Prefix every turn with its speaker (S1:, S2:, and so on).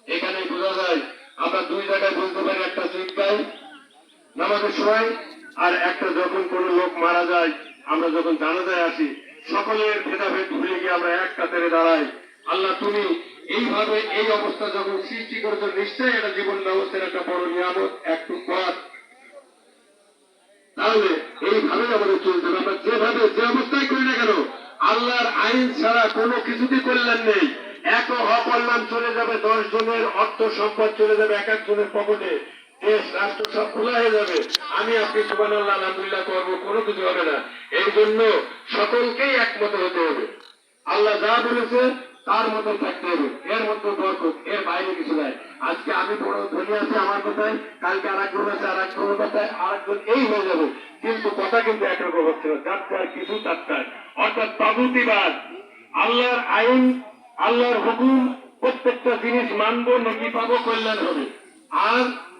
S1: এখানে বোঝা যায় আমরা দুই জায়গায় বলতে পারি, একটা চিন্তায় নামাজের সময় আর একটা যখন কোন লোক মারা যায়, আমরা যখন জানাজায় আসি, সকলের ভেদাভেদ ভুলে গিয়ে আমরা এক কাতারে দাঁড়াই। আল্লাহ তুমি এইভাবে এই অবস্থা যখন সৃষ্টি করেছো, নিশ্চয়ই এটা জীবন ব্যবস্থার একটা বড় নিয়ামত, একটু পথ। তাহলে এইভাবে আমাদের চলতে হবে। আমরা যেভাবে যে অবস্থায় করি না কেন, আল্লাহর আইন ছাড়া কোনো কিছুতে কল্যাণ নেই। এত অকল্যাণ চলে যাবে, 10 জনের অর্থ সম্পদ চলে যাবে এক একজনের পকেটে, দেশ রাষ্ট্র সব খোলা হয়ে যাবে। আমি আপনি সুবহানাল্লাহ আলহামদুলিল্লাহ করবো, কোনো কিছু হবে না। এই জন্য সকলকেই একমত হতে হবে। আল্লাহ যা বলেছে তার মতো থাকতে হবে, এর মধ্যে বরকত, এর বাইরে কিছু নাই। আজকে আমি বড় ধনী আছি আমার কথায়, কালকে আর একজন আছে আর একজন কথায়, আর একজন, এই হয়ে যাবে। কিন্তু কথা কিন্তু একরকম হচ্ছে না, যার যার কিছু তার তার, অর্থাৎ তাগুতিবাদ। আল্লাহর আইন, আল্লাহর হুকুম, প্রত্যেকটা জিনিস মানবো নাকি পাবো, কল্যাণ হবে। আর